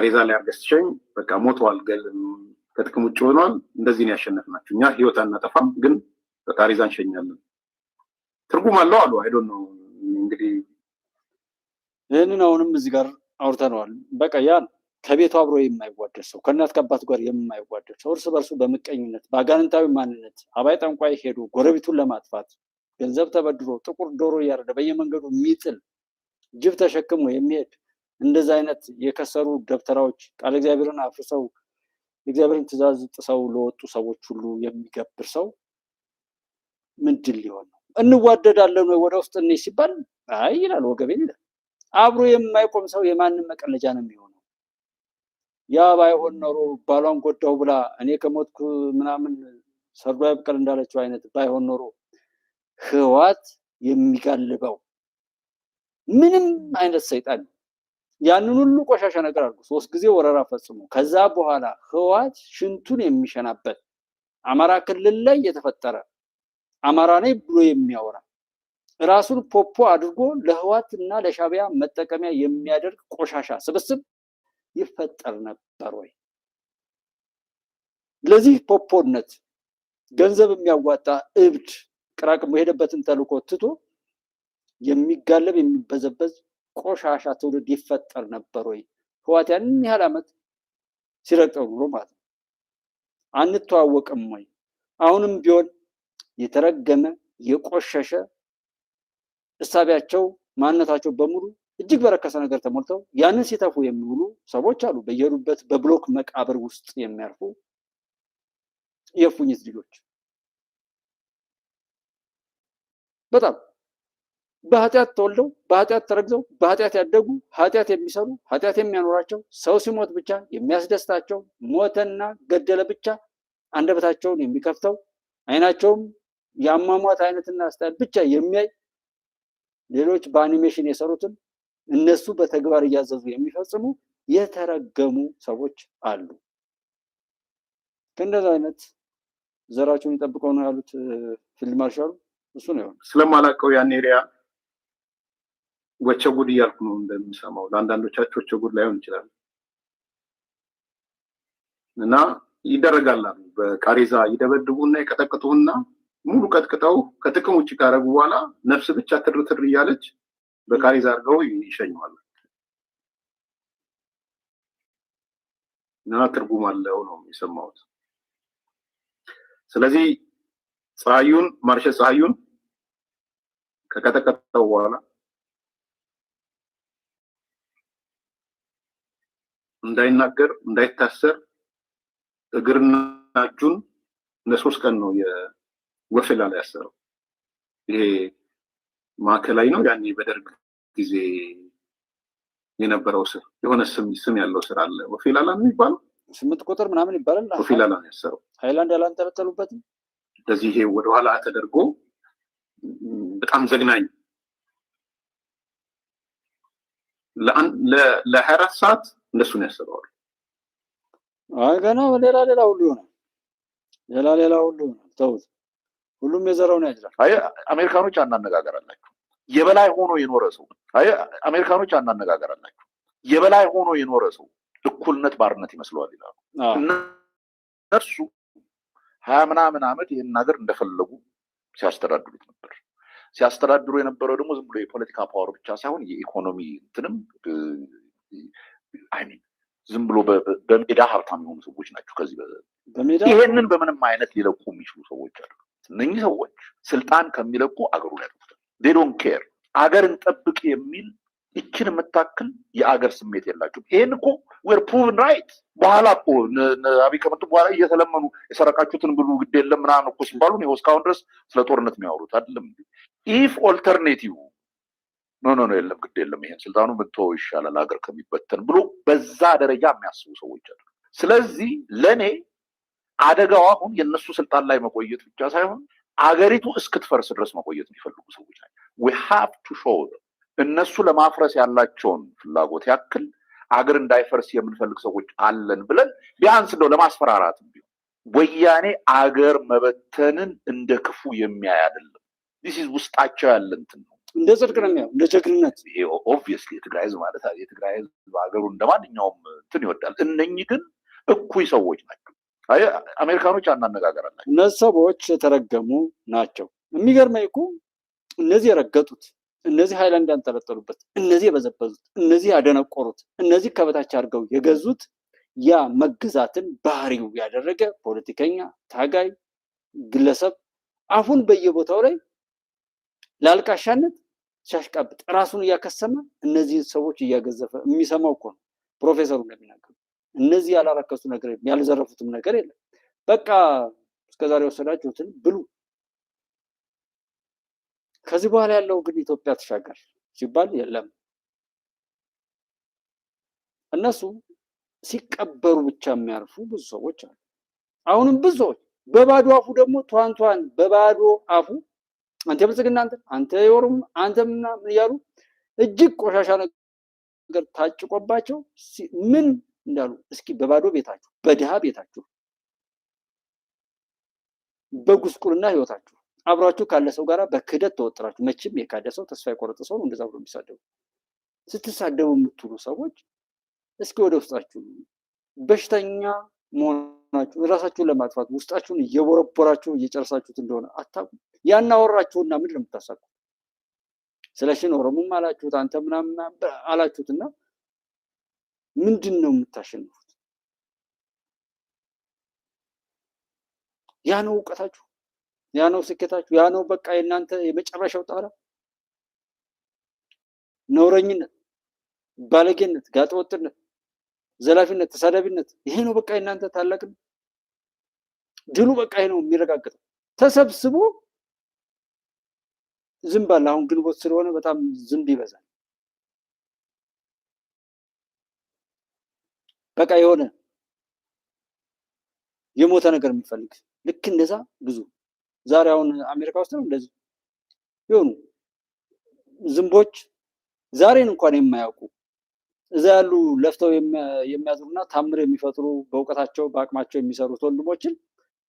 ቃሪዛ ላይ አርገስቸኝ በቃ ሞተዋል፣ ከጥቅም ውጭ ሆኗል። እንደዚህ ነው ያሸነፍናቸው። እኛ ህይወት አናጠፋም፣ ግን ቃሪዛ እንሸኛለን። ትርጉም አለው አሉ። አይ ዶንት ኖ እንግዲህ ይህንን አሁንም እዚህ ጋር አውርተነዋል። በቃ ያን ከቤቱ አብሮ የማይዋደድ ሰው፣ ከእናት ከአባት ጋር የማይዋደድ ሰው፣ እርስ በርሱ በምቀኝነት በአጋንንታዊ ማንነት አባይ ጠንቋይ ሄዶ ጎረቤቱን ለማጥፋት ገንዘብ ተበድሮ ጥቁር ዶሮ እያረደ በየመንገዱ የሚጥል ጅብ ተሸክሞ የሚሄድ እንደዚህ አይነት የከሰሩ ደብተራዎች ቃል እግዚአብሔርን አፍርሰው እግዚአብሔርን ትእዛዝ ጥሰው ለወጡ ሰዎች ሁሉ የሚገብር ሰው ምንድን ሊሆን ነው? እንዋደዳለን ወይ ወደ ውስጥ እንይ ሲባል አይ ይላል፣ ወገቤን ይላል። አብሮ የማይቆም ሰው የማንም መቀለጃ ነው የሚሆነው። ያ ባይሆን ኖሮ ባሏን ጎዳው ብላ እኔ ከሞትኩ ምናምን ሰርዶ ያብቀል እንዳለችው አይነት ባይሆን ኖሮ ህዋት የሚጋልበው ምንም አይነት ሰይጣን ያንን ሁሉ ቆሻሻ ነገር አድርጎ 3 ጊዜ ወረራ ፈጽሞ ከዛ በኋላ ህዋት ሽንቱን የሚሸናበት አማራ ክልል ላይ የተፈጠረ አማራ ነኝ ብሎ የሚያወራ ራሱን ፖፖ አድርጎ ለህዋት እና ለሻቢያ መጠቀሚያ የሚያደርግ ቆሻሻ ስብስብ ይፈጠር ነበር ወይ? ለዚህ ፖፖነት ገንዘብ የሚያዋጣ እብድ ቅራቅሞ የሄደበትን ተልኮ ትቶ የሚጋለብ የሚበዘበዝ ቆሻሻ ትውልድ ይፈጠር ነበር ወይ? ህዋት ያንን ያህል ዓመት ሲረግጠው ኑሮ ማለት ነው። አንተዋወቅም ወይ? አሁንም ቢሆን የተረገመ የቆሸሸ እሳቢያቸው ማንነታቸው በሙሉ እጅግ በረከሰ ነገር ተሞልተው ያንን ሲተፉ የሚውሉ ሰዎች አሉ። በየሩበት በብሎክ መቃብር ውስጥ የሚያርፉ የፉኝት ልጆች በጣም በኃጢአት ተወልደው በኃጢአት ተረግዘው በኃጢአት ያደጉ ኃጢአት የሚሰሩ ኃጢአት የሚያኖራቸው ሰው ሲሞት ብቻ የሚያስደስታቸው ሞተና ገደለ ብቻ አንደበታቸውን የሚከፍተው አይናቸውም ያሟሟት አይነትና ስታይል ብቻ የሚያይ ሌሎች በአኒሜሽን የሰሩትን እነሱ በተግባር እያዘዙ የሚፈጽሙ የተረገሙ ሰዎች አሉ። ከእንደዚህ አይነት ዘራቸውን ይጠብቀው ነው ያሉት ፊልድ ማርሻሉ። እሱ ነው ያለው። ስለማላውቀው ያን ኤሪያ ወቸ ጉድ እያልኩ ነው እንደምሰማው። ለአንዳንዶቻቸው ወቸ ጉድ ላይሆን ይችላል እና ይደረጋል። በቃሪዛ ይደበድቡና ይቀጠቅጡና ሙሉ ቀጥቅጠው ከጥቅም ውጭ ካረጉ በኋላ ነፍስ ብቻ ትርትር እያለች በቃሪዛ አድርገው ይሸኙዋል። እና ትርጉም አለው ነው የሰማሁት። ስለዚህ ማርሸት ፀሐዩን ከቀጠቀጠው በኋላ እንዳይናገር እንዳይታሰር እግርና እጁን ለ3 ቀን ነው የወፌላ ላይ ያሰረው። ይሄ ማዕከላዊ ነው። ያኔ በደርግ ጊዜ የነበረው ስር የሆነ ስም ያለው ስር አለ። ወፌላላ ነው የሚባለው። 8 ቁጥር ምናምን ይባላል። ወፌላላ ነው ያሰረው። ሃይላንድ ያላንጠለጠሉበት ስለዚህ ይሄ ወደኋላ ተደርጎ በጣም ዘግናኝ ለ24 ሰዓት እንደሱ ነው ያሰረው። ገና ሌላ ሁሉ ይሆናል። ሌላ ሁሉ ይሆናል። ተውት። ሁሉም የዘራውን ያጭዳል። አይ አሜሪካኖች አናነጋገራላችሁ የበላይ ሆኖ የኖረ ሰው አሜሪካኖች አናነጋገራላችሁ የበላይ ሆኖ የኖረ ሰው እኩልነት ባርነት ይመስለዋል ይላሉ። እነሱ 20 ምናምን ዓመት ይሄን ነገር እንደፈለጉ ሲያስተዳድሩት ነበር። ሲያስተዳድሩ የነበረው ደግሞ ዝም ብሎ የፖለቲካ ፓወር ብቻ ሳይሆን የኢኮኖሚ እንትንም ዝም ብሎ በሜዳ ሀብታም የሆኑ ሰዎች ናቸው። ከዚህ ይሄንን በምንም አይነት ሊለቁ የሚችሉ ሰዎች አሉ። እነኚህ ሰዎች ስልጣን ከሚለቁ አገሩን ያጠፉታል። they don't care አገርን ጠብቅ የሚል እችን የምታክል የአገር ስሜት የላቸውም። ይሄን እኮ we're proven right በኋላ እኮ አብይ ከመጡ በኋላ እየተለመኑ የሰረቃችሁትን ብሉ ግድ የለም ምናምን እኮ ሲባሉ ነው እስካሁን ድረስ ስለ ጦርነት የሚያወሩት አይደለም። if alternative ኖ የለም ግድ የለም ይሄን ስልጣኑ መጥቶ ይሻላል አገር ከሚበተን ብሎ በዛ ደረጃ የሚያስቡ ሰዎች አሉ። ስለዚህ ለኔ አደጋው አሁን የነሱ ስልጣን ላይ መቆየት ብቻ ሳይሆን አገሪቱ እስክትፈርስ ድረስ መቆየት የሚፈልጉ ሰዎች ናቸው። we have to show them እነሱ ለማፍረስ ያላቸውን ፍላጎት ያክል አገር እንዳይፈርስ የምንፈልግ ሰዎች አለን ብለን ቢያንስ እንደው ለማስፈራራት ቢሆን ወያኔ አገር መበተንን እንደ ክፉ የሚያይ አይደለም። this is ውስጣቸው ያለ እንትን ነው። እንደ ጽድቅ ነው የሚያው እንደ ጀግንነት። ይሄ ኦብቪየስሊ የትግራይ ህዝብ ማለት የትግራይ ህዝብ ሀገሩ እንደማንኛውም እንትን ይወዳል። እነኚህ ግን እኩይ ሰዎች ናቸው። አሜሪካኖች አናነጋገር አላቸው። እነዚህ ሰዎች የተረገሙ ናቸው። የሚገርመኝ እኮ እነዚህ የረገጡት፣ እነዚህ ሃይላንድ ያንጠለጠሉበት፣ እነዚህ የበዘበዙት፣ እነዚህ ያደነቆሩት፣ እነዚህ ከበታች አድርገው የገዙት ያ መገዛትን ባህሪው ያደረገ ፖለቲከኛ፣ ታጋይ ግለሰብ አሁን በየቦታው ላይ ላልቃሻነት ሲያሽቃብጥ ራሱን እያከሰመ እነዚህ ሰዎች እያገዘፈ የሚሰማው እኮ ነው። ፕሮፌሰሩ እንደሚናገሩ እነዚህ ያላረከሱ ነገር ያልዘረፉትም ነገር የለም። በቃ እስከዛሬ ወሰዳችሁትን ብሉ። ከዚህ በኋላ ያለው ግን ኢትዮጵያ ተሻገር ሲባል የለም። እነሱ ሲቀበሩ ብቻ የሚያርፉ ብዙ ሰዎች አሉ። አሁንም ብዙ ሰዎች በባዶ አፉ ደግሞ ቷንቷን በባዶ አፉ አንተ ብልጽግና አንተ የኦሮሞ አንተ ምናምን እያሉ እጅግ ቆሻሻ ነገር ታጭቆባቸው ምን እንዳሉ እስኪ በባዶ ቤታችሁ፣ በድሃ ቤታችሁ፣ በጉስቁልና ህይወታችሁ አብራችሁ ካለ ሰው ጋር በክህደት ተወጥራችሁ፣ መቼም የካደ ሰው ተስፋ የቆረጠ ሰው ነው እንደዛ ብሎ የሚሳደቡ። ስትሳደቡ የምትሉ ሰዎች እስኪ ወደ ውስጣችሁ በሽተኛ መሆናችሁ ራሳችሁን ለማጥፋት ውስጣችሁን እየቦረቦራችሁ እየጨረሳችሁት እንደሆነ አታውቁም። ያናወራችሁና ምንድን ነው የምታሳቁት? ስለሽን ኦሮሞም አላችሁት አንተ ምናምን አላችሁትና ምንድን ነው የምታሸንፉት? ያ ነው እውቀታችሁ፣ ያ ነው ስኬታችሁ፣ ያ ነው በቃ የእናንተ የመጨረሻው ጣራ። ነውረኝነት፣ ባለጌነት፣ ጋጠወጥነት፣ ዘላፊነት፣ ተሳዳቢነት ይሄ ነው በቃ የእናንተ ታላቅነት። ድሉ በቃ ይሄ ነው የሚረጋገጠው። ተሰብስቦ ዝንብ አለ። አሁን ግንቦት ስለሆነ በጣም ዝንብ ይበዛል። በቃ የሆነ የሞተ ነገር የሚፈልግ ልክ እንደዛ ብዙ ዛሬ አሁን አሜሪካ ውስጥ ነው እንደዚህ የሆኑ ዝንቦች ዛሬን እንኳን የማያውቁ እዛ ያሉ ለፍተው የሚያዝሩና ታምር የሚፈጥሩ በእውቀታቸው በአቅማቸው የሚሰሩት ወንድሞችን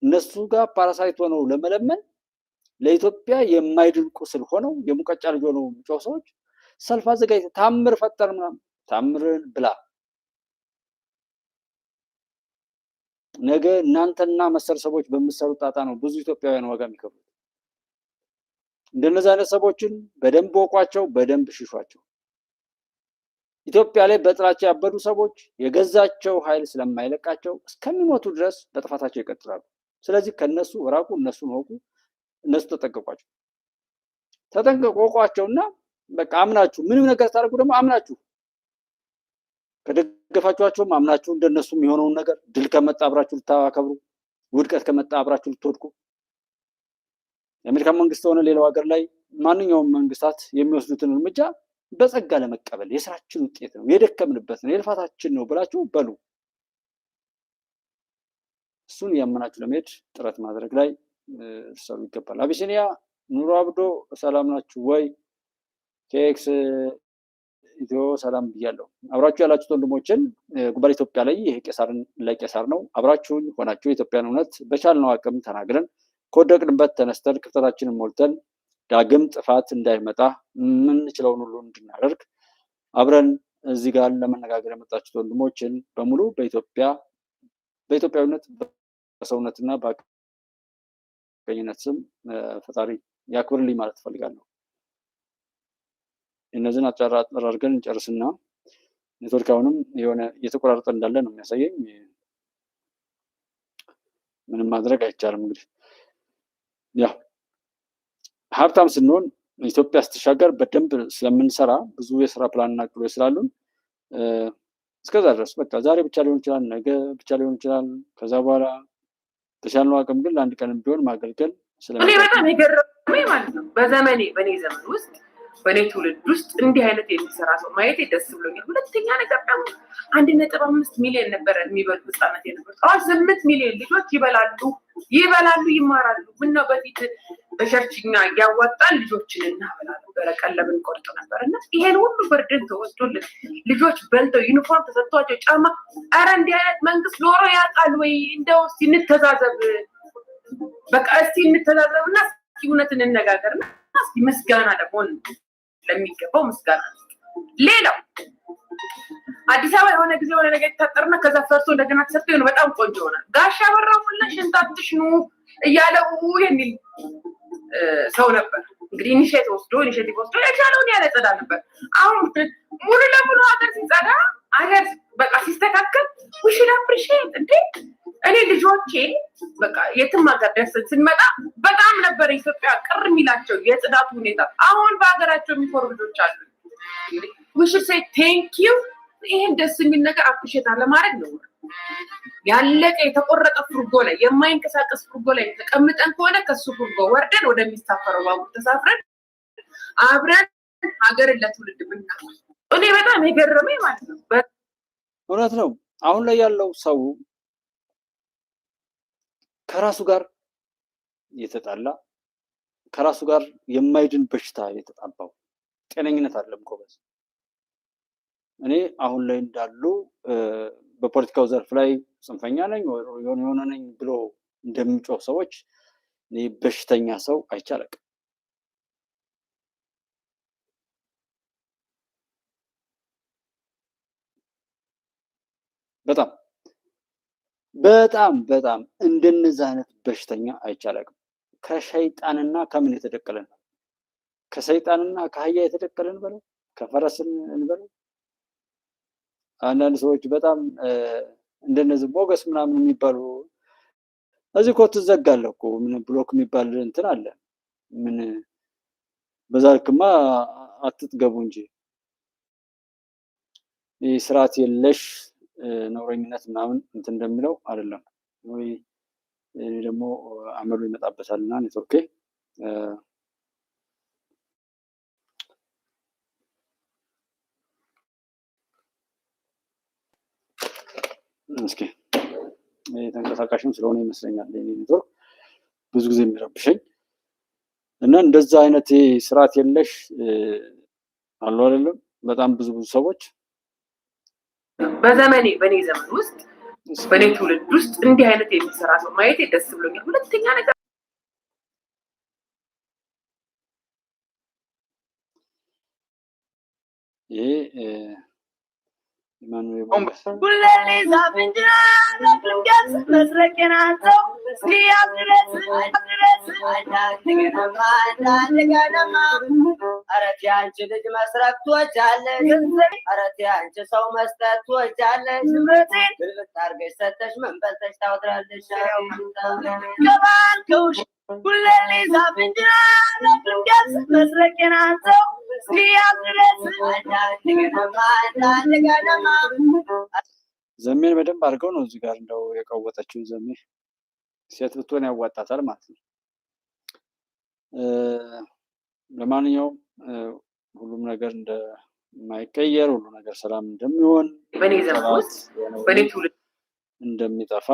እነሱ ጋር ፓራሳይት ሆነው ለመለመን ለኢትዮጵያ የማይድንቁ ስል ሆነው የሙቀጫ ልጅ ሆነው የሚጮህ ሰዎች ሰልፍ አዘጋጅተው ታምር ፈጠር ምናምን። ታምርን ብላ ነገ እናንተና መሰል ሰዎች በምትሰሩት ጣጣ ነው ብዙ ኢትዮጵያውያን ዋጋ የሚከፍሉት። እንደነዚህ አይነት ሰዎችን በደንብ ወቋቸው፣ በደንብ ሽሿቸው። ኢትዮጵያ ላይ በጥላቻ ያበዱ ሰዎች የገዛቸው ኃይል ስለማይለቃቸው እስከሚሞቱ ድረስ በጥፋታቸው ይቀጥላሉ። ስለዚህ ከነሱ ራቁ፣ እነሱን ወቁ፣ እነሱ ተጠንቀቋቸው። ተጠንቀቁ፣ ወቋቸውና በቃ አምናችሁ ምንም ነገር ታደርጉ ደግሞ አምናችሁ ከደገፋችኋቸውም አምናችሁ እንደነሱ የሚሆነውን ነገር ድል ከመጣ አብራችሁ ልታከብሩ፣ ውድቀት ከመጣ አብራችሁ ልትወድቁ። የአሜሪካ መንግስት ሆነ ሌላው ሀገር ላይ ማንኛውም መንግስታት የሚወስዱትን እርምጃ በጸጋ ለመቀበል የስራችን ውጤት ነው፣ የደከምንበት ነው፣ የልፋታችን ነው ብላችሁ በሉ። እሱን ያመናችሁ ለመሄድ ጥረት ማድረግ ላይ ሰው ይገባል። አቢሲኒያ ኑሮ አብዶ ሰላም ናችሁ ወይ? ኬክስ ኢትዮ ሰላም ብያለሁ። አብራችሁ ያላችሁት ወንድሞችን ጉባኤ ኢትዮጵያ ላይ ይሄ ቄሳርን ለቄሳር ነው። አብራችሁኝ ሆናችሁ የኢትዮጵያን እውነት በቻልነው አቅም ተናግረን ከወደቅንበት ተነስተን ክፍተታችንን ሞልተን ዳግም ጥፋት እንዳይመጣ የምንችለውን ሁሉ እንድናደርግ አብረን እዚህ ጋር ለመነጋገር የመጣችሁት ወንድሞችን በሙሉ በኢትዮጵያዊነት በሰውነትና በአቀኝነት ስም ፈጣሪ ያክብርልኝ ማለት እፈልጋለሁ። እነዚህን አጠራርገን እንጨርስና ኔትወርክ አሁንም የሆነ እየተቆራረጠ እንዳለ ነው የሚያሳየኝ። ምንም ማድረግ አይቻልም። እንግዲህ ያው ሀብታም ስንሆን ኢትዮጵያ ስትሻገር በደንብ ስለምንሰራ ብዙ የስራ ፕላንና እቅዶች ስላሉን እስከዛ ድረስ በቃ ዛሬ ብቻ ሊሆን ይችላል፣ ነገ ብቻ ሊሆን ይችላል። ከዛ በኋላ ተሻልነው አቅም ግን ለአንድ ቀን ቢሆን ማገልገል በጣም የገረመኝ ማለት ነው። በእኔ ዘመን ውስጥ በእኔ ትውልድ ውስጥ እንዲህ አይነት የሚሰራ ሰው ማየት ደስ ብሎኛል። ሁለተኛ ነገር ደግሞ 1.5 ሚሊዮን ነበረ የሚበሉ ህጻናት የነበሩት። አሁን 8 ሚሊዮን ልጆች ይበላሉ፣ ይማራሉ። ምነው በፊት በሸርችኛ እያዋጣን ልጆችን እናበላ ነበረ፣ ቀለብን ቆርጥ ነበር። እና ይሄን ሁሉ በርደን ተወስዶልን ልጆች በልተው ዩኒፎርም ተሰጥቷቸው ጫማ። ኧረ እንዲህ አይነት መንግስት ኖሮ ያውቃል ወይ? እንደው እስኪ እንተዛዘብ፣ በቃ እስኪ እንተዛዘብና እስኪ እውነት እንነጋገርና እስኪ ምስጋና ደግሞ ለሚገባው ምስጋና። ሌላው አዲስ አበባ የሆነ ጊዜ የሆነ ነገር ይታጠርና ከዛ ፈርሶ እንደገና ተሰርቶ የሆነ በጣም ቆንጆ ይሆናል። ጋሻ አበራ ሞላ ሽንታትሽ ኑ እያለው የሚል ሰው ነበር። እንግዲህ ኢኒሼቲቭ ወስዶ የቻለውን ያለጸዳ ነበር። አሁን ሙሉ ለሙሉ ሀገር ሲጸዳ ሀገር በቃ ሲስተካከል ውሽን አፕሪሺየት እንዴ እኔ ልጆቼ በቃ የትም ሀገር ደርሰን ስንመጣ በጣም ነበር ኢትዮጵያ ቅር የሚላቸው የጽዳቱ ሁኔታ። አሁን በሀገራቸው የሚኮሩ ልጆች አሉ። we should say thank you። ይሄን ደስ የሚል ነገር አፕሪሺየት ለማድረግ ነው። ያለቀ የተቆረጠ ፍርጎ ላይ የማይንቀሳቀስ ፍርጎ ላይ ተቀምጠን ከሆነ ከሱ ፍርጎ ወርደን ወደሚሳፈረው ባቡር ተሳፍረን አብረን ሀገርን ለትውልድ ብናል። እኔ በጣም የገረመኝ ማለት ነው። እውነት ነው። አሁን ላይ ያለው ሰው ከራሱ ጋር የተጣላ ከራሱ ጋር የማይድን በሽታ የተጣባው ጤነኝነት አይደለም ጎበዝ። እኔ አሁን ላይ እንዳሉ በፖለቲካው ዘርፍ ላይ ጽንፈኛ ነኝ ወይ የሆነ ነኝ ብሎ እንደሚጮህ ሰዎች እኔ በሽተኛ ሰው አይቻልም። በጣም እንደነዚህ አይነት በሽተኛ አይቻልም። ከሸይጣንና ከምን የተደቀለ ነው? ከሰይጣንና ከአህያ የተደቀለ ነው? ከፈረስን እንበለው። አንዳንድ ሰዎች በጣም እንደነዚህ ሞገስ ምናምን የሚባሉ እዚህ እኮ ትዘጋለህ እኮ ምን ብሎክ የሚባል እንትን አለ። ምን በዛልክማ አትጥገቡ እንጂ ይህ ስርዓት የለሽ ነውረኝነት ምናምን እንትን እንደሚለው አይደለም ወይ? እኔ ደግሞ አመሉ ይመጣበታልና ኔትወርክ እስኪ ተንቀሳቃሽም ስለሆነ ይመስለኛል ኔትወርክ ብዙ ጊዜ የሚረብሸኝ እና እንደዛ አይነት ስርዓት የለሽ አሉ አይደለም። በጣም ብዙ ሰዎች በኔ ዘመን ውስጥ በኔ ትውልድ ውስጥ እንዲህ አይነት የሚሰራ ሰው ማየቴ ደስ ብሎኛል። ሁለተኛ ነገር ዘሜን በደንብ አድርገው ነው እዚህ ጋር እንደው የቀወጠችው። ዘሜ ሴት ብትሆን ያዋጣታል ማለት ነው። ለማንኛውም ሁሉም ነገር እንደማይቀየር ሁሉ ነገር ሰላም እንደሚሆን በኔ ዘመን ውስጥ በኔ ትውልድ እንደሚጠፋ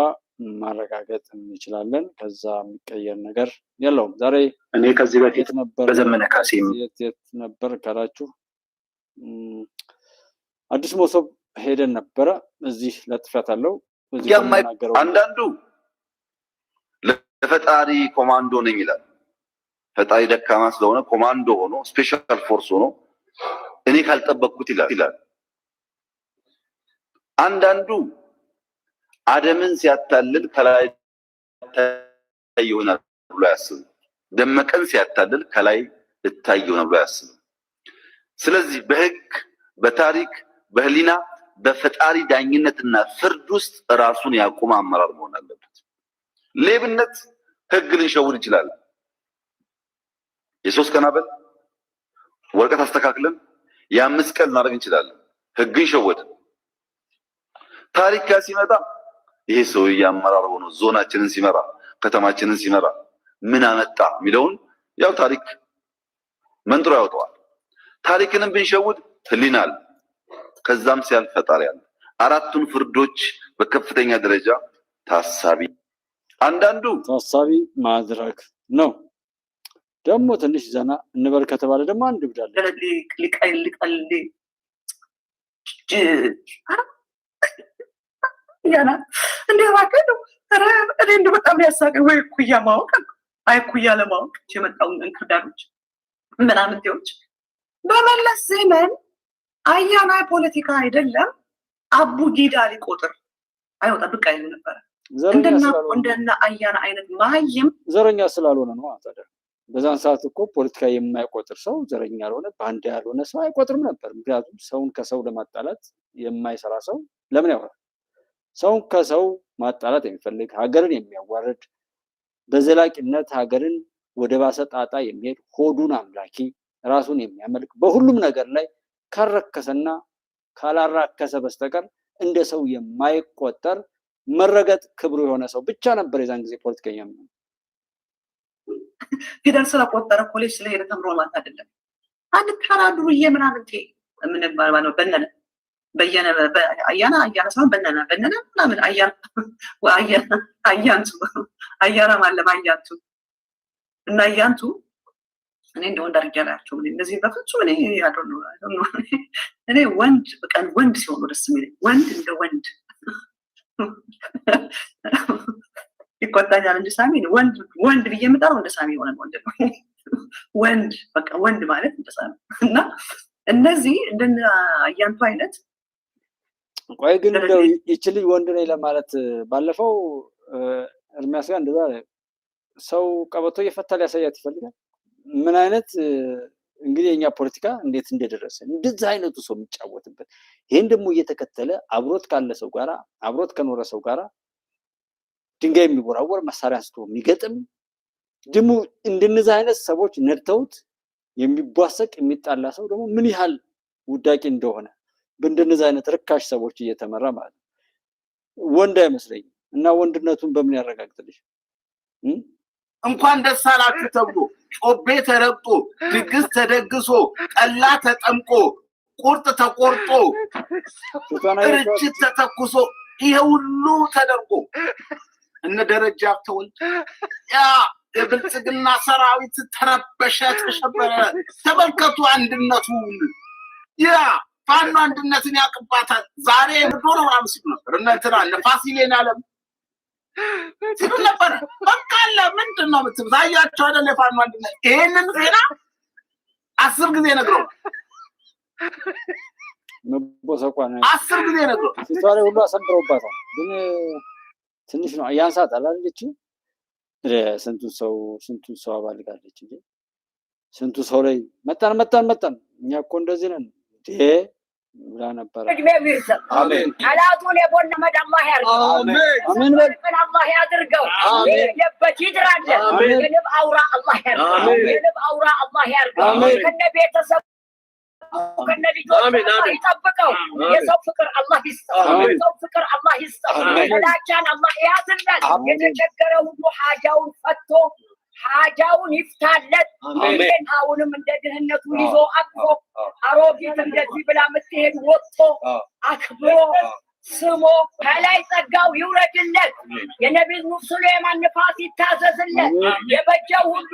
ማረጋገጥ እንችላለን። ከዛ የሚቀየር ነገር የለውም። ዛሬ እኔ ከዚህ በፊት በዘመነ ካሴ የት ነበር ካላችሁ አዲስ መሶብ ሄደን ነበረ። እዚህ ለጥፋት አለው እዚህ አንዳንዱ ለፈጣሪ ኮማንዶ ነኝ ይላል። ፈጣሪ ደካማ ስለሆነ ኮማንዶ ሆኖ ስፔሻል ፎርስ ሆኖ እኔ ካልጠበቅኩት ይላል። አንዳንዱ አደምን ሲያታልል ከላይ ይሆናል ብሎ ያስብ። ደመቀን ሲያታልል ከላይ እታይ ይሆናል ብሎ ያስብ። ስለዚህ በህግ በታሪክ በህሊና በፈጣሪ ዳኝነትና ፍርድ ውስጥ ራሱን ያቆመ አመራር መሆን አለበት። ሌብነት ህግ ልንሸውድ ይችላል። የሶስት ቀን አበል ወረቀት አስተካክለን የአምስት ቀን ማድረግ እንችላለን። ህግን ሸወድ። ታሪክ ጋር ሲመጣ ይሄ ሰውዬ አመራር ሆኖ ዞናችንን ሲመራ ከተማችንን ሲመራ ምን አመጣ የሚለውን ያው ታሪክ መንጥሮ ያወጣዋል። ታሪክንም ብንሸውድ ህሊና አለ፣ ከዛም ሲያልፍ ፈጣሪ አለ። አራቱን ፍርዶች በከፍተኛ ደረጃ ታሳቢ አንዳንዱ ታሳቢ ማድረግ ነው። ደግሞ ትንሽ ዘና እንበል ከተባለ ደግሞ አንድ ብዳለ ያና እንደባከው እኔ እንደ በጣም ያሳቀኝ ወይ ኩያ ማወቅ አይ ኩያ ለማወቅ የመጣው እንክርዳዶች ምናምን ቴዎች በመለስ ዘመን አያና ፖለቲካ አይደለም አቡ ጊዳ ሊቆጥር አይወጣ ብቅ አይል ነበር። እንደና አያና አይነት ማይም ዘረኛ ስላልሆነ ነው ታዲያ። በዛን ሰዓት እኮ ፖለቲካ የማይቆጥር ሰው ዘረኛ ያልሆነ ባንዳ ያልሆነ ሰው አይቆጥርም ነበር። ምክንያቱም ሰውን ከሰው ለማጣላት የማይሰራ ሰው ለምን ያወራል? ሰውን ከሰው ማጣላት የሚፈልግ ሀገርን የሚያዋርድ በዘላቂነት ሀገርን ወደ ባሰ ጣጣ የሚሄድ ሆዱን አምላኪ ራሱን የሚያመልክ በሁሉም ነገር ላይ ካረከሰና ካላራከሰ በስተቀር እንደ ሰው የማይቆጠር መረገጥ ክብሩ የሆነ ሰው ብቻ ነበር የዛን ጊዜ ፖለቲከኛ ነው። ፊደል ስለቆጠረ ኮሌጅ ስለሄደ ተምሮ ማለት አይደለም። አንድ ተራዱዬ ምናምን ምን ማለት በየነ አያና ሳይሆን በነና ምናምን አያና ማለም አያንቱ እና አያንቱ እኔ እንደ ወንድ አድርጌ አላያቸው። እነዚህ በፍጹም እኔ ወንድ በቀን ወንድ ሲሆኑ ደስ የሚለኝ ወንድ እንደ ወንድ ይቆጣኛል እንጂ ሳሚ ወንድ ብዬ የምጠራው እንደ ሳሚ የሆነ ወንድ ነው። ወንድ በቃ ወንድ ማለት እንደ ሳሚ እና እነዚህ እንደና አያንቱ አይነት ቆይ ግን እንደው ይቺ ልጅ ወንድ ነኝ ለማለት ባለፈው እርሚያስ ጋር እንደዛ ሰው ቀበቶ እየፈታ ሊያሳያት ይፈልጋል። ምን አይነት እንግዲህ የኛ ፖለቲካ እንዴት እንደደረሰ እንደዛ አይነቱ ሰው የሚጫወትበት ይሄን ደግሞ እየተከተለ አብሮት ካለ ሰው ጋራ አብሮት ከኖረ ሰው ጋራ ድንጋይ የሚወራወር መሳሪያ አንስቶ የሚገጥም ደግሞ እንደነዛ አይነት ሰዎች ነድተውት የሚቧሰቅ የሚጣላ ሰው ደግሞ ምን ያህል ውዳቂ እንደሆነ በእንደነዛ አይነት ርካሽ ሰዎች እየተመራ ማለት ነው። ወንድ አይመስለኝም። እና ወንድነቱን በምን ያረጋግጥልሽ? እንኳን ደስ አላችሁ ተብሎ ጮቤ ተረግጦ ድግስ ተደግሶ ጠላ ተጠምቆ ቁርጥ ተቆርጦ ርችት ተተኩሶ ይሄ ሁሉ ተደርጎ እነ ደረጃ ተወልድ ያ የብልጽግና ሰራዊት ተረበሸ ተሸበረ። ተመልከቱ አንድነቱን ያ ፋኖ አንድነትን ያቅባታል። ዛሬ ብዶር ምናምን ሲሉ ነበር እነ እንትና እነ ፋሲሌን አለም ሲሉ ነበር። በቃ አለ ምንድን ነው የምትሉት? አያችሁ አይደል የፋኖ አንድነት ይሄንን ዜና 10 ጊዜ ነግረው 10 ጊዜ ነግረው ሲታሪ ሁሉ አሰምረውባታል። ግን ትንሽ ነው ያንሳት አላለች። ስንቱ ሰው አባልጋለች እንጂ ስንቱ ሰው ላይ መጣን እኛ እኮ እንደዚህ ነን ብላ ነበረ። አሜን። ጠላቱን የቦነ መድ አላህ ያርገው። አሜን። አላህ ያድርገው። የበት ይድራል። የልብ አውራ አላህ ያርገው። የልብ አውራ አላህ ያርገው። ከነ ቤተሰብ ከነ ልጆቹ ይጠብቀው። የሰው ፍቅር አላህ ይስጠው። የሰው ፍቅር አላህ ይስጠው። ጥላቻን አላህ ያዝለት። የተቸገረ ሁሉ ሀጃውን ፈቶ ሀጃውን ይፍታለት። አሁንም እንደ ድህነቱ ይዞ አቅፎ አሮጊት እንደዚህ ብላ የምትሄድ ወጥቶ አክብሮ ስሞ ከላይ ጸጋው ይውረድለት። የነቢዩ ሱሌማን ንፋስ ይታዘዝለት። የበጀው ሁሉ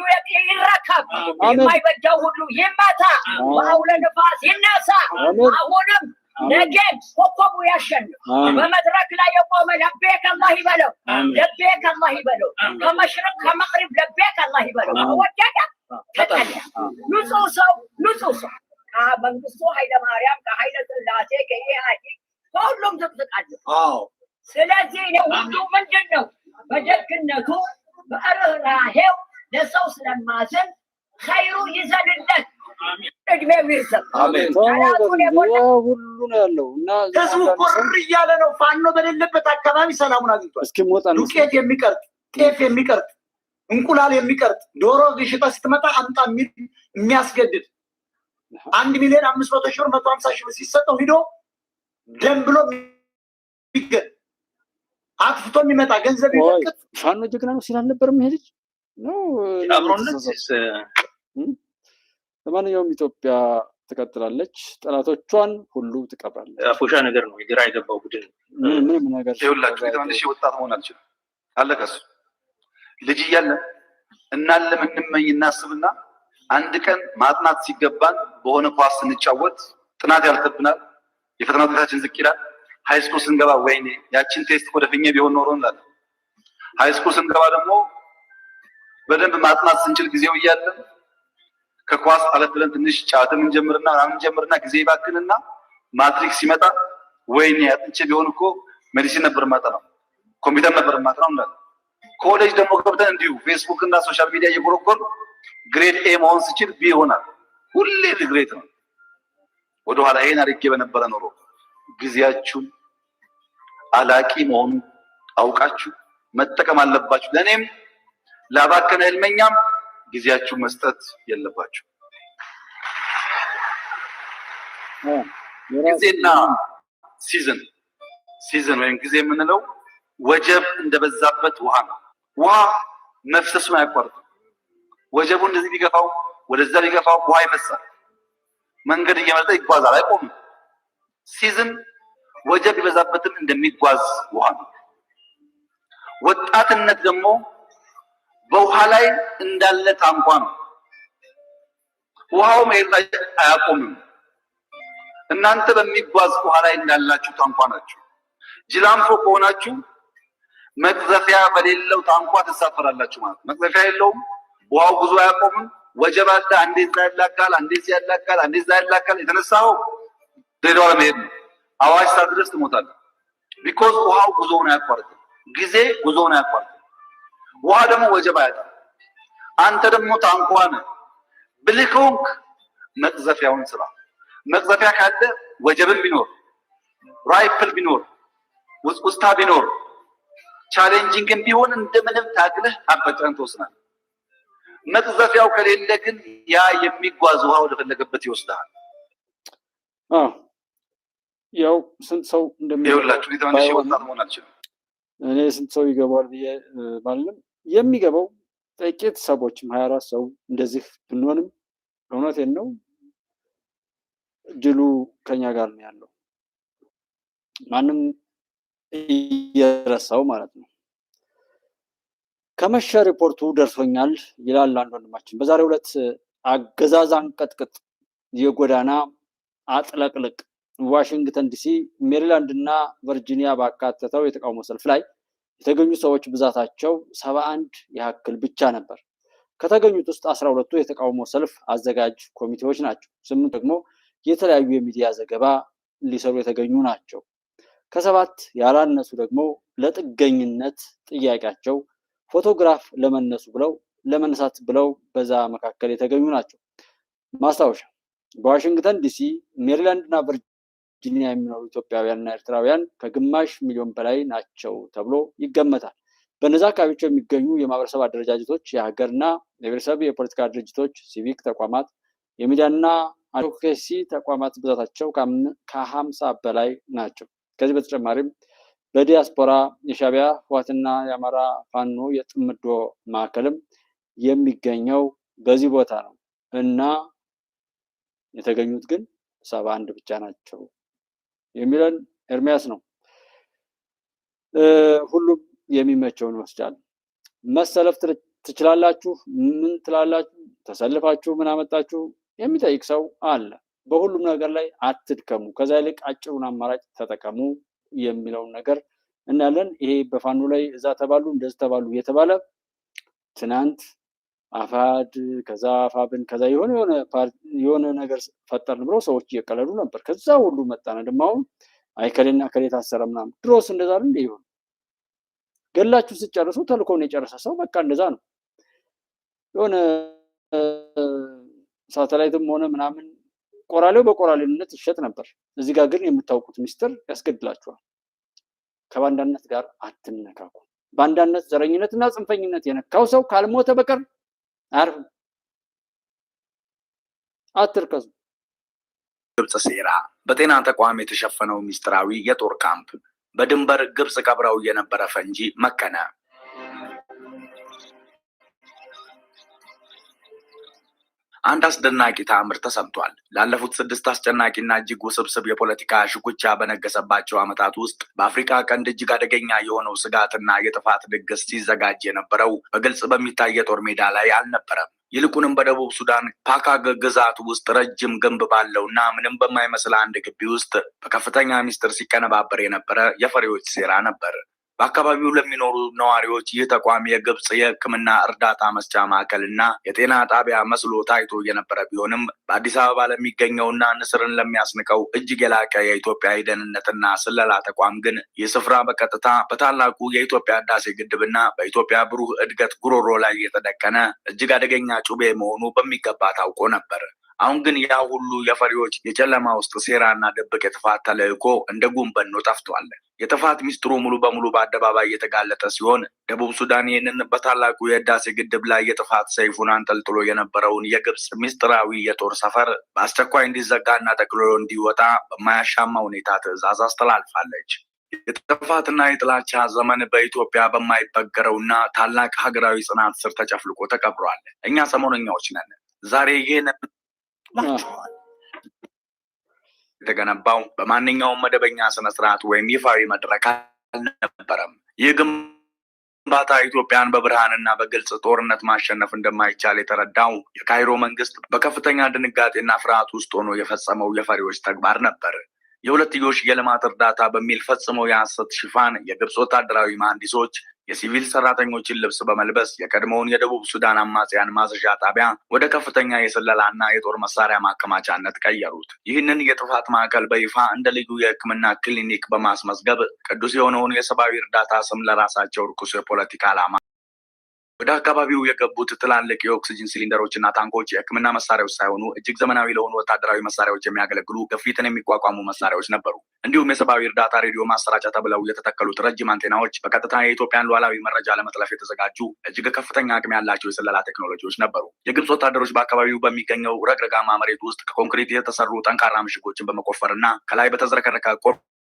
ይረከብ፣ የማይበጀው ሁሉ ይመታ። በአውለ ንፋስ ይነሳ። አሁንም ነገም ኮከቡ ያሸንፍ። በመድረክ ላይ የቆመ ለቤክ አላህ ይበለው፣ ለቤክ አላህ ይበለው። ከመሽረቅ ከመቅሪብ ለቤክ አላህ ይበለው። ወደደ ተጠላ ንጹህ ሰው ከመንግስቱ ኃይለማርያም ከኃይለ ሥላሴ ከኢህአዴግ ከሁሉም ዝብዝቃለ። ስለዚህ ነው ሁሉ ምንድን ነው በደግነቱ በርህራሄው ለሰው ስለማዘን ኸይሩ ይዘንለት። እድሜው ይርዘም። ሁሉ ነው ያለው እና ህዝቡ ቆር እያለ ነው። ፋኖ በሌለበት አካባቢ ሰላሙን አግኝቷል። ዱቄት የሚቀርጥ ጤፍ የሚቀርጥ እንቁላል የሚቀርጥ ዶሮ ግሽጣ ስትመጣ አምጣ የሚያስገድድ 1,500,000 ብር 150,000 ብር ሲሰጠው ሂዶ ደም ብሎ ይገድ አጥፍቶ የሚመጣ ገንዘብ ይወቅት ፋኖ ጀግና ነው ሲል አልነበረም ይሄ ልጅ ነው አብሮነት። ለማንኛውም ኢትዮጵያ ትቀጥላለች፣ ጠላቶቿን ሁሉ ትቀብራለች። አፎሻ ነገር ነው ግራ የገባው ቡድን ምንም ነገር ይኸውላችሁ የተመለሽ ወጣት መሆን አልችልም አለቀስ ልጅ እያለን እናለም እንመኝ እናስብና አንድ ቀን ማጥናት ሲገባን በሆነ ኳስ ስንጫወት ጥናት ያልተብናል፣ የፈተና ውጤታችን ዝቅ ይላል። ሃይስኩል ስንገባ ወይኔ ያችን ቴስት ወደፍኛ ቢሆን ኖሮ እንላለን። ሃይስኩል ስንገባ ደግሞ በደንብ ማጥናት ስንችል ጊዜው እያለን ከኳስ አለፍ ብለን ትንሽ ጫትም እንጀምርና ጊዜ ይባክንና ማትሪክስ ሲመጣ ወይኔ አጥንቼ ቢሆን እኮ ሜዲሲን ነበር ማጠናው ኮምፒውተር ነበር ማጠናው እንዳለ ኮሌጅ ደግሞ ገብተን እንዲሁ ፌስቡክ እና ሶሻል ሚዲያ እየጎረጎር ግሬድ ኤ መሆን ስችል ቢ ይሆናል። ሁሌ ሪግሬት ነው። ወደኋላ ይሄን አድርጌ በነበረ ኖሮ ጊዜያችሁን አላቂ መሆኑን አውቃችሁ መጠቀም አለባችሁ። ለእኔም ላባከነ ህልመኛም ጊዜያችሁ መስጠት የለባችሁ። ጊዜና ሲዝን ወይም ጊዜ የምንለው ወጀብ እንደበዛበት ውሃ ነው። ውሃ መፍሰሱን አያቋርጥም። ወጀቡ እንደዚህ ቢገፋው ወደዛ ቢገፋው ውሃ ይፈሳል። መንገድ እየመረጠ ይጓዛል፣ አይቆምም። ሲዝን ወጀብ ይበዛበትም እንደሚጓዝ ውሃ ነው። ወጣትነት ደግሞ በውሃ ላይ እንዳለ ታንኳ ነው። ውሃው መሄድ ላይ አያቆምም። እናንተ በሚጓዝ ውሃ ላይ እንዳላችሁ ታንኳ ናችሁ። ጅላንፎ ከሆናችሁ መቅዘፊያ በሌለው ታንኳ ትሳፈራላችሁ ማለት ነው። መቅዘፊያ የለውም። ውሃው ጉዞ አያቆምም። ወጀብ አለ። አንዴ እዛ ያላጋል፣ አንዴ እዚህ ያላጋል፣ አንዴ እዛ ያላጋል። የተነሳው ድሬዳዋ ለመሄድ ነው። አዋሽ ሳትደርስ ትሞታለህ። ቢኮዝ ውሃው ጉዞውን አያቋርጥም። ጊዜ ጉዞውን አያቋርጥም። ውሃ ደግሞ ወጀብ አያጣም። አንተ ደግሞ ታንኳ ነህ። ብልህ ከሆንክ መቅዘፊያውን ስራ። መቅዘፊያ ካለ ወጀብን ቢኖር ራይፍል ቢኖር ውስጣ ቢኖር ቻሌንጂንግን ቢሆን እንደምንም ታግለህ አበጥረን ትወስናለህ። መቅዘፊያው ከሌለ ግን ያ የሚጓዝ ውሃ ወደፈለገበት ይወስዳል። ያው ስንት ሰው እንደሚይውላችሁ ሊተመንሽ ወጣት መሆን አልችልም። እኔ ስንት ሰው ይገባዋል ብዬ ባልንም የሚገባው ጥቂት ሰዎችም 24 ሰው እንደዚህ ብንሆንም እውነቴን ነው ድሉ ከኛ ጋር ነው ያለው። ማንም እየረሳው ማለት ነው። ከመሸ ሪፖርቱ ደርሶኛል ይላል አንድ ወንድማችን። በዛሬው ዕለት አገዛዝ አንቀጥቅጥ፣ የጎዳና አጥለቅልቅ ዋሽንግተን ዲሲ፣ ሜሪላንድ እና ቨርጂኒያ ባካተተው የተቃውሞ ሰልፍ ላይ የተገኙ ሰዎች ብዛታቸው 71 ያክል ብቻ ነበር። ከተገኙት ውስጥ 12ቱ የተቃውሞ ሰልፍ አዘጋጅ ኮሚቴዎች ናቸው። 8 ደግሞ የተለያዩ የሚዲያ ዘገባ ሊሰሩ የተገኙ ናቸው። ከ7 ያላነሱ ደግሞ ለጥገኝነት ጥያቄያቸው ፎቶግራፍ ለመነሳት ብለው በዛ መካከል የተገኙ ናቸው። ማስታወሻ፣ በዋሽንግተን ዲሲ፣ ሜሪላንድ እና ቨርጂኒያ የሚኖሩ ኢትዮጵያውያንና ኤርትራውያን ከግማሽ ሚሊዮን በላይ ናቸው ተብሎ ይገመታል። በነዛ አካባቢዎች የሚገኙ የማህበረሰብ አደረጃጀቶች፣ የሀገርና የብሔረሰብ የፖለቲካ ድርጅቶች፣ ሲቪክ ተቋማት፣ የሚዲያና አድቮኬሲ ተቋማት ብዛታቸው ከ50 በላይ ናቸው። ከዚህ በተጨማሪም በዲያስፖራ የሻዕቢያ ህወሓትና የአማራ ፋኖ የጥምዶ ማዕከልም የሚገኘው በዚህ ቦታ ነው እና የተገኙት ግን 71 ብቻ ናቸው የሚለን ኤርሚያስ ነው። ሁሉም የሚመቸውን ይወስዳል። መሰለፍ ትችላላችሁ፣ ምን ትላላችሁ፣ ተሰልፋችሁ ምን አመጣችሁ የሚጠይቅ ሰው አለ። በሁሉም ነገር ላይ አትድከሙ፣ ከዛ ይልቅ አጭሩን አማራጭ ተጠቀሙ የሚለውን ነገር እናያለን። ይሄ በፋኖ ላይ እዛ ተባሉ እንደዚህ ተባሉ እየተባለ ትናንት አፋድ ከዛ አፋብን ከዛ የሆነ ነገር ፈጠርን ብለው ሰዎች እየቀለዱ ነበር። ከዛ ሁሉ መጣነ ደግሞ አሁን አይከሌና ከሌ ታሰረ ምናምን። ድሮስ እንደዛ ነው እንዴ? ይሆን ገላችሁ ስጨርሱ ተልኮውን የጨረሰ ሰው በቃ እንደዛ ነው። የሆነ ሳተላይትም ሆነ ምናምን ቆራሌው በቆራሌነት ይሸጥ ነበር። እዚህ ጋር ግን የምታውቁት ሚስጥር ያስገድላችኋል። ከባንዳነት ጋር አትነካኩ። ባንዳነት፣ ዘረኝነትና ጽንፈኝነት የነካው ሰው ካልሞተ በቀር አያርፍም። አትርከዙ። ግብጽ ሴራ በጤና ተቋም የተሸፈነው ሚስጥራዊ የጦር ካምፕ በድንበር ግብጽ ቀብረው የነበረ ፈንጂ መከነ። አንድ አስደናቂ ተአምር ተሰምቷል። ላለፉት 6 አስጨናቂና እጅግ ውስብስብ የፖለቲካ ሽኩቻ በነገሰባቸው ዓመታት ውስጥ በአፍሪካ ቀንድ እጅግ አደገኛ የሆነው ስጋትና የጥፋት ድግስ ሲዘጋጅ የነበረው በግልጽ በሚታይ የጦር ሜዳ ላይ አልነበረም። ይልቁንም በደቡብ ሱዳን ፓካግ ግዛት ውስጥ ረጅም ግንብ ባለውና ምንም በማይመስል አንድ ግቢ ውስጥ በከፍተኛ ሚስጥር ሲቀነባበር የነበረ የፈሪዎች ሴራ ነበር። በአካባቢው ለሚኖሩ ነዋሪዎች ይህ ተቋም የግብጽ የሕክምና እርዳታ መስጫ ማዕከልና የጤና ጣቢያ መስሎ ታይቶ የነበረ ቢሆንም በአዲስ አበባ ለሚገኘውና ንስርን ለሚያስንቀው እጅግ የላቀ የኢትዮጵያ የደህንነትና ስለላ ተቋም ግን ይህ ስፍራ በቀጥታ በታላቁ የኢትዮጵያ ህዳሴ ግድብና በኢትዮጵያ ብሩህ እድገት ጉሮሮ ላይ የተደቀነ እጅግ አደገኛ ጩቤ መሆኑ በሚገባ ታውቆ ነበር። አሁን ግን ያ ሁሉ የፈሪዎች የጨለማ ውስጥ ሴራና ድብቅ የጥፋት ተልዕኮ እንደ ጉም በኖ ጠፍቷል። የጥፋት ሚስጥሩ ሙሉ በሙሉ በአደባባይ የተጋለጠ ሲሆን ደቡብ ሱዳን ይህንን በታላቁ የህዳሴ ግድብ ላይ የጥፋት ሰይፉን አንጠልጥሎ የነበረውን የግብጽ ሚስጥራዊ የጦር ሰፈር በአስቸኳይ እንዲዘጋና ጠቅልሎ እንዲወጣ በማያሻማ ሁኔታ ትዕዛዝ አስተላልፋለች። የጥፋትና የጥላቻ ዘመን በኢትዮጵያ በማይበገረውና ታላቅ ሀገራዊ ጽናት ስር ተጨፍልቆ ተቀብሯል። እኛ ሰሞነኛዎች ነን። ዛሬ ይህን የተገነባው በማንኛውም መደበኛ ስነስርዓት ወይም ይፋዊ መድረክ አልነበረም። ይህ ግንባታ ኢትዮጵያን በብርሃንና በግልጽ ጦርነት ማሸነፍ እንደማይቻል የተረዳው የካይሮ መንግስት በከፍተኛ ድንጋጤና ፍርሃት ውስጥ ሆኖ የፈጸመው የፈሪዎች ተግባር ነበር። የሁለትዮሽ የልማት እርዳታ በሚል ፈጽመው የሐሰት ሽፋን የግብጽ ወታደራዊ መሐንዲሶች የሲቪል ሰራተኞችን ልብስ በመልበስ የቀድሞውን የደቡብ ሱዳን አማጽያን ማዘዣ ጣቢያ ወደ ከፍተኛ የስለላና የጦር መሳሪያ ማከማቻነት ቀየሩት። ይህንን የጥፋት ማዕከል በይፋ እንደ ልዩ የሕክምና ክሊኒክ በማስመዝገብ ቅዱስ የሆነውን የሰብአዊ እርዳታ ስም ለራሳቸው ርኩስ የፖለቲካ ዓላማ ወደ አካባቢው የገቡት ትላልቅ የኦክሲጅን ሲሊንደሮች እና ታንኮች የሕክምና መሳሪያዎች ሳይሆኑ እጅግ ዘመናዊ ለሆኑ ወታደራዊ መሳሪያዎች የሚያገለግሉ ግፊትን የሚቋቋሙ መሳሪያዎች ነበሩ። እንዲሁም የሰብአዊ እርዳታ ሬዲዮ ማሰራጫ ተብለው የተተከሉት ረጅም አንቴናዎች በቀጥታ የኢትዮጵያን ሉዓላዊ መረጃ ለመጥለፍ የተዘጋጁ እጅግ ከፍተኛ አቅም ያላቸው የስለላ ቴክኖሎጂዎች ነበሩ። የግብጽ ወታደሮች በአካባቢው በሚገኘው ረግረጋማ መሬት ውስጥ ከኮንክሪት የተሰሩ ጠንካራ ምሽጎችን በመቆፈር እና ከላይ በተዝረከረከ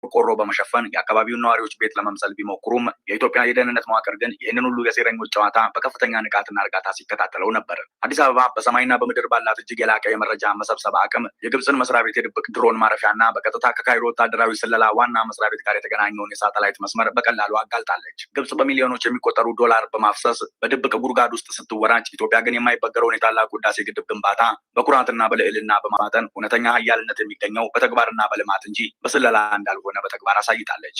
ቆርቆሮ በመሸፈን የአካባቢውን ነዋሪዎች ቤት ለመምሰል ቢሞክሩም የኢትዮጵያ የደህንነት መዋቅር ግን ይህንን ሁሉ የሴረኞች ጨዋታ በከፍተኛ ንቃትና እርጋታ ሲከታተለው ነበር። አዲስ አበባ በሰማይና በምድር ባላት እጅግ የላቀ የመረጃ መሰብሰብ አቅም የግብፅን መስሪያ ቤት የድብቅ ድሮን ማረፊያና በቀጥታ ከካይሮ ወታደራዊ ስለላ ዋና መስሪያ ቤት ጋር የተገናኘውን የሳተላይት መስመር በቀላሉ አጋልጣለች። ግብጽ በሚሊዮኖች የሚቆጠሩ ዶላር በማፍሰስ በድብቅ ጉድጓድ ውስጥ ስትወራጭ፣ ኢትዮጵያ ግን የማይበገረውን የታላቁ ህዳሴ ግድብ ግንባታ በኩራትና በልዕልና በማፋጠን እውነተኛ ሀያልነት የሚገኘው በተግባርና በልማት እንጂ በስለላ እንዳልሆነ በተግባር አሳይታለች።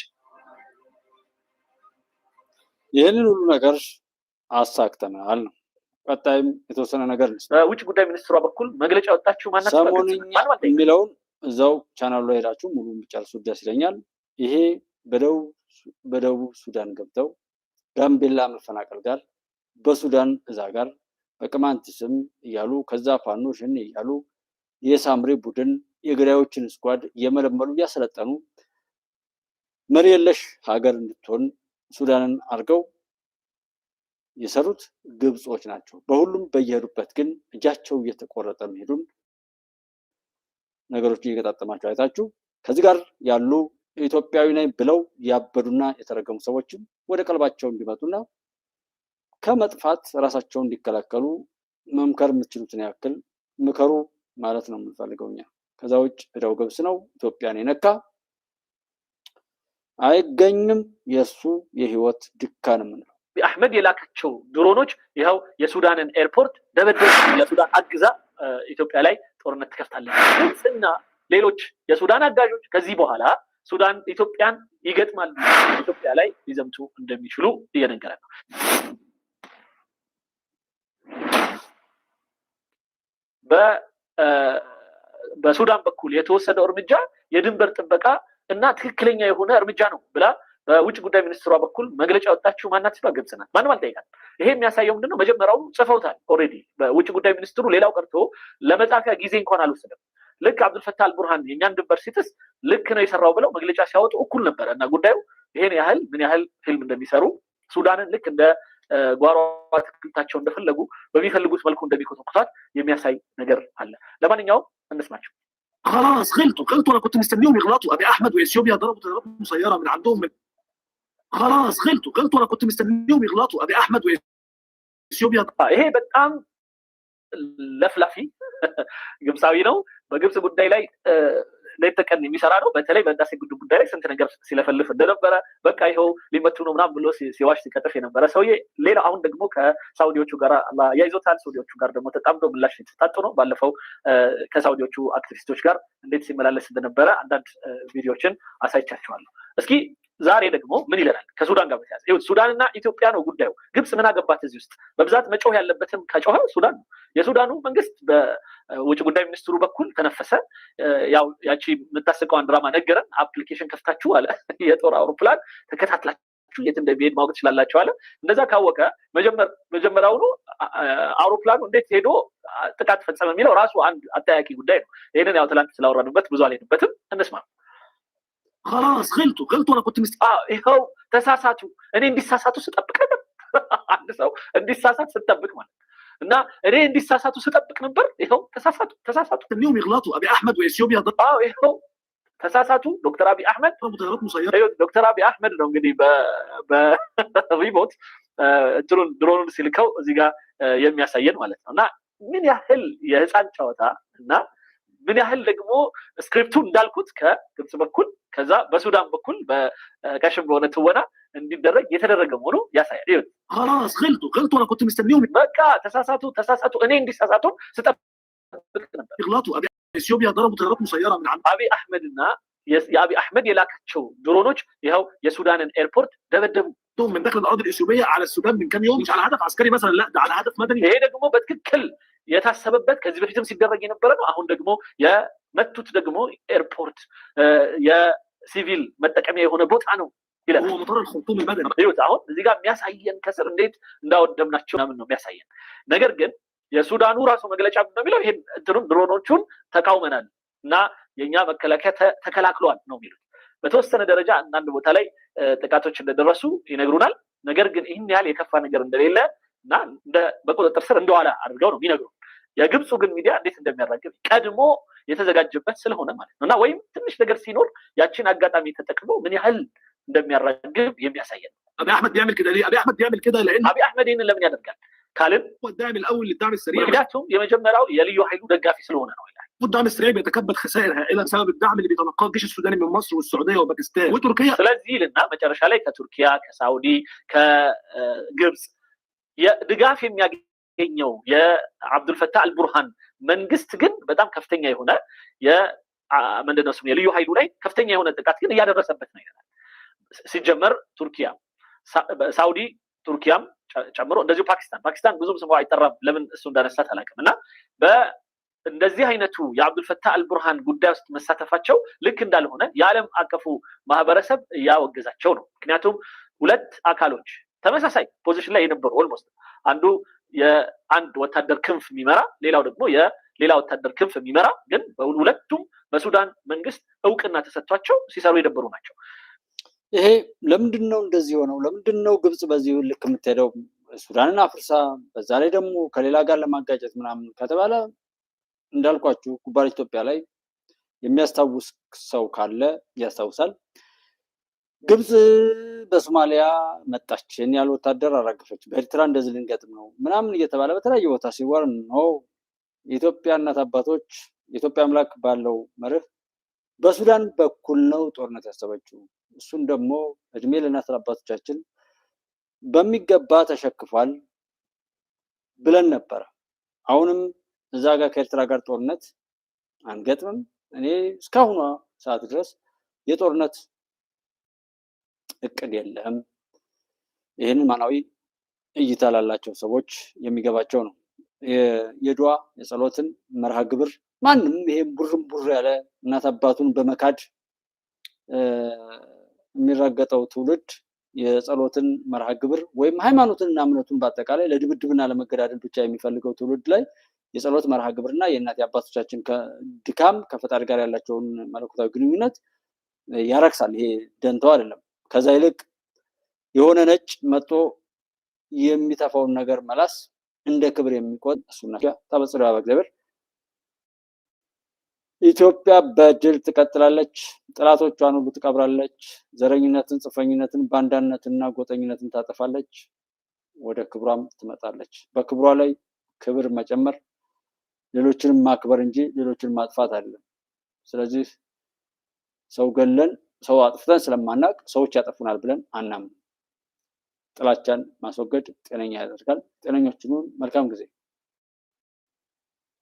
ይህንን ሁሉ ነገር አሳክተናል። ቀጣይም የተወሰነ ነገር በውጭ ጉዳይ ሚኒስትሯ በኩል መግለጫ ወጣችሁ ማናት ሰሞኑኛ የሚለውን እዛው ቻናሉ ላይ ሄዳችሁ ሙሉ ብቻልሱ ደስ ይለኛል። ይሄ በደቡብ ሱዳን ገብተው ጋምቤላ መፈናቀል ጋር በሱዳን እዛ ጋር በቅማንት ስም እያሉ ከዛ ፋኖ ሽን እያሉ የሳምሬ ቡድን የግራዮችን ስኳድ የመለመሉ ያሰለጠኑ መሪ የለሽ ሀገር እንድትሆን ሱዳንን አድርገው የሰሩት ግብጾች ናቸው። በሁሉም በየሄዱበት ግን እጃቸው እየተቆረጠ መሄዱን ነገሮች እየገጣጠማቸው አይታችሁ ከዚህ ጋር ያሉ ኢትዮጵያዊ ነኝ ብለው ያበዱና የተረገሙ ሰዎችም ወደ ቀልባቸው እንዲመጡና ከመጥፋት ራሳቸውን እንዲከላከሉ መምከር የምትችሉትን ያክል ምከሩ ማለት ነው የምንፈልገው እኛ። ከዛ ውጭ እዳው ገብስ ነው። ኢትዮጵያን የነካ አይገኝም። የሱ የህይወት ድካን ነው። አህመድ የላካቸው ድሮኖች ይኸው የሱዳንን ኤርፖርት ደበደቡ። ለሱዳን አግዛ ኢትዮጵያ ላይ ጦርነት ትከፍታለች እና ሌሎች የሱዳን አጋዦች ከዚህ በኋላ ሱዳን ኢትዮጵያን ይገጥማል፣ ኢትዮጵያ ላይ ሊዘምቱ እንደሚችሉ እየነገረ ነው። በሱዳን በኩል የተወሰደው እርምጃ የድንበር ጥበቃ እና ትክክለኛ የሆነ እርምጃ ነው ብላ በውጭ ጉዳይ ሚኒስትሯ በኩል መግለጫ ወጣችሁ ማናት ሲባል ግብጽ ናት። ማንም አልጠይቃል። ይሄ የሚያሳየው ምንድነው? መጀመሪያው ጽፈውታል ኦልሬዲ። በውጭ ጉዳይ ሚኒስትሩ ሌላው ቀርቶ ለመጻፊያ ጊዜ እንኳን አልወሰደም። ልክ አብዱልፈታህ አልቡርሃን የኛን ድንበር ሲጥስ ልክ ነው የሰራው ብለው መግለጫ ሲያወጡ እኩል ነበረ እና ጉዳዩ ይሄን ያህል ምን ያህል ፊልም እንደሚሰሩ ሱዳንን ልክ እንደ ጓሮ አትክልታቸው እንደፈለጉ በሚፈልጉት መልኩ እንደሚኮተኩቷት የሚያሳይ ነገር አለ። ለማንኛውም እንስማቸው። خلاص غلطوا انا كنت مستنيهم يغلطوا. ابي احمد واثيوبيا ضربوا سياره من عندهم خلاص غلطوا انا كنت مستنيهم يغلطوا. ابي احمد واثيوبيا ይሄ በጣም ለፍላፊ ግብፃዊ ነው። በግብፅ ጉዳይ ላይ ሌት ተቀን የሚሰራ ነው። በተለይ በህዳሴ ግድብ ጉዳይ ላይ ስንት ነገር ሲለፈልፍ እንደነበረ በቃ ይኸው ሊመቱ ነው ምናምን ብሎ ሲዋሽ ሲቀጥፍ የነበረ ሰውዬ ሌላ አሁን ደግሞ ከሳውዲዎቹ ጋር ያይዞታል። ሳውዲዎቹ ጋር ደግሞ ተጣምዶ ምላሽ የተሰጣጡ ነው። ባለፈው ከሳውዲዎቹ አክቲቪስቶች ጋር እንዴት ሲመላለስ እንደነበረ አንዳንድ ቪዲዮዎችን አሳይቻቸዋለሁ። እስኪ ዛሬ ደግሞ ምን ይለናል? ከሱዳን ጋር በተያያዘ ይኸው ሱዳንና ኢትዮጵያ ነው ጉዳዩ። ግብጽ ምን አገባት እዚህ ውስጥ? በብዛት መጮህ ያለበትም ከጮኸ ሱዳን ነው። የሱዳኑ መንግስት በውጭ ጉዳይ ሚኒስትሩ በኩል ተነፈሰ። ያው ያቺ የምታስቀዋን ድራማ ነገረን። አፕሊኬሽን ከፍታችሁ አለ የጦር አውሮፕላን ተከታትላችሁ የት እንደሚሄድ ማወቅ ትችላላችሁ አለ። እንደዛ ካወቀ መጀመሪያውኑ አውሮፕላኑ እንዴት ሄዶ ጥቃት ፈጸመ የሚለው ራሱ አንድ አጠያቂ ጉዳይ ነው። ይህንን ያው ትላንት ስላወራንበት ብዙ አልሄድበትም። እንስማ። خلاص غلطوا انا كنت ይኸው ተሳሳቱ። እኔ እንዲሳሳቱ ስጠብቅ ነበር። አንድ ሰው እንዲሳሳት ስጠብቅ ማለት እና እኔ እንዲሳሳቱ ስጠብቅ ነበር። ይኸው ተሳሳቱ اليوم يغلطوا ابي احمد واثيوبيا ይኸው ተሳሳቱ። ዶክተር አብይ አህመድ ዶክተር አብይ አህመድ ነው እንግዲህ በሪሞት ድሮኑን ሲልከው እዚህ ጋር የሚያሳየን ማለት ነው። እና ምን ያህል የህፃን ጨዋታ እና ምን ያህል ደግሞ ስክሪፕቱ እንዳልኩት ከግብጽ በኩል ከዛ በሱዳን በኩል በቀሽም በሆነ ትወና እንዲደረግ የተደረገ መሆኑ ያሳያል። ይሁን خلاص غلطوا انا كنت مستنيهم በቃ ተሳሳቱ እኔ እንዲሳሳቱ ስጠብቅ ነበር። يغلطوا ابي اثيوبيا ضربوا طيارات مسيره من عند አብይ አህመድና የአብይ አህመድ የላካቸው ድሮኖች ይኸው የሱዳንን ኤርፖርት ደበደቡ። من داخل الارض الاثيوبيه على السودان من كام يوم مش على هدف عسكري مثلا لا ده على هدف مدني ይሄ ደግሞ በትክክል የታሰበበት ከዚህ በፊትም ሲደረግ የነበረ ነው። አሁን ደግሞ የመቱት ደግሞ ኤርፖርት የሲቪል መጠቀሚያ የሆነ ቦታ ነው ይላል። مطار الخرطوم المدني ይሁት አሁን እዚህ ጋር የሚያሳየን ከስር እንዴት እንዳወደምናቸው ምናምን ነው የሚያሳየን። ነገር ግን የሱዳኑ ራሱ መግለጫ ነው የሚለው ይሄን እንትኑን ድሮኖቹን ተቃውመናል እና የኛ መከላከያ ተከላክሏል ነው የሚሉት። በተወሰነ ደረጃ አንዳንድ ቦታ ላይ ጥቃቶች እንደደረሱ ይነግሩናል። ነገር ግን ይህን ያህል የከፋ ነገር እንደሌለ እና በቁጥጥር ስር እንደዋለ አድርገው ነው የሚነግሩ። የግብፁ ግን ሚዲያ እንዴት እንደሚያራግብ ቀድሞ የተዘጋጀበት ስለሆነ ማለት ነው እና ወይም ትንሽ ነገር ሲኖር ያችን አጋጣሚ ተጠቅሞ ምን ያህል እንደሚያራግብ የሚያሳየን ነው። ابي احمد بيعمل كده ليه؟ ابي احمد بيعمل كده لان አብይ አህመድ ይህንን ለምን ያደርጋል ካልን الدعم الاول للدعم السريع ምክንያቱም የመጀመሪያው የልዩ ኃይሉ ደጋፊ ስለሆነ ነው ይላል። الدعم السريع بيتكبد خسائر هائله بسبب الدعم اللي بيتلقاه الجيش السوداني من مصر والسعوديه وباكستان وتركيا ስለዚህ ልና መጨረሻ ላይ ከቱርኪያ ከሳውዲ ከግብጽ የድጋፍ የሚያገኘው የአብዱልፈታህ አልቡርሃን መንግስት ግን በጣም ከፍተኛ የሆነ ምንድነው ስሙ የልዩ ኃይሉ ላይ ከፍተኛ የሆነ ጥቃት ግን እያደረሰበት ነው ይላል። ሲጀመር ቱርኪያ ሳውዲ ቱርኪያም ጨምሮ እንደዚሁ ፓኪስታን ብዙም ስሙ አይጠራም ለምን እሱ እንዳነሳት አላውቅም። እና እንደዚህ አይነቱ የአብዱልፈታህ አልቡርሃን ጉዳይ ውስጥ መሳተፋቸው ልክ እንዳልሆነ የዓለም አቀፉ ማህበረሰብ እያወገዛቸው ነው። ምክንያቱም ሁለት አካሎች ተመሳሳይ ፖዚሽን ላይ የነበሩ ኦልሞስት አንዱ የአንድ ወታደር ክንፍ የሚመራ ሌላው ደግሞ የሌላ ወታደር ክንፍ የሚመራ ግን ሁለቱም በሱዳን መንግስት እውቅና ተሰጥቷቸው ሲሰሩ የነበሩ ናቸው። ይሄ ለምንድን ነው እንደዚህ ሆነው? ለምንድን ነው ግብጽ በዚህ ልክ የምትሄደው? ሱዳንን አፍርሳ በዛ ላይ ደግሞ ከሌላ ጋር ለማጋጨት ምናምን ከተባለ እንዳልኳችሁ ኩባር ኢትዮጵያ ላይ የሚያስታውስ ሰው ካለ ያስታውሳል። ግብጽ በሶማሊያ መጣችን ያለ ወታደር አራገፈች፣ በኤርትራ እንደዚህ ልንገጥም ነው ምናምን እየተባለ በተለያየ ቦታ ሲወር ነው። የኢትዮጵያ እናት አባቶች የኢትዮጵያ አምላክ ባለው መርህ በሱዳን በኩል ነው ጦርነት ያሰበችው። እሱን ደግሞ እድሜ ለእናት አባቶቻችን በሚገባ ተሸክፏል ብለን ነበር። አሁንም እዛ ጋር ከኤርትራ ጋር ጦርነት አንገጥምም። እኔ እስካሁኗ ሰዓት ድረስ የጦርነት እቅድ የለም። ይህንን ማናዊ እይታ ላላቸው ሰዎች የሚገባቸው ነው። የዱዓ የጸሎትን መርሃ ግብር ማንም ይሄን ቡር ያለ እናት አባቱን በመካድ የሚራገጠው ትውልድ የጸሎትን መርሃ ግብር ወይም ሃይማኖትንና እምነቱን በአጠቃላይ ለድብድብና ለመገዳደል ብቻ የሚፈልገው ትውልድ ላይ የጸሎት መርሃ ግብርና የእናት አባቶቻችን ድካም ከፈጣሪ ጋር ያላቸውን መለኮታዊ ግንኙነት ያረክሳል። ይሄ ደንተው አይደለም። ከዛ ይልቅ የሆነ ነጭ መጥቶ የሚተፋውን ነገር መላስ እንደ ክብር የሚቆጥ እሱና ተበጽሎ በእግዚአብሔር ኢትዮጵያ በድል ትቀጥላለች፣ ጥላቶቿን ሁሉ ትቀብራለች፣ ዘረኝነትን፣ ጽንፈኝነትን፣ ባንዳነትንና ጎጠኝነትን ታጠፋለች፣ ወደ ክብሯም ትመጣለች። በክብሯ ላይ ክብር መጨመር ሌሎችንም ማክበር እንጂ ሌሎችን ማጥፋት አይደለም። ስለዚህ ሰው ገለን ሰው አጥፍተን ስለማናቅ ሰዎች ያጠፉናል ብለን አናምን። ጥላቻን ማስወገድ ጤነኛ ያደርጋል። ጤነኞች ሁኑ። መልካም ጊዜ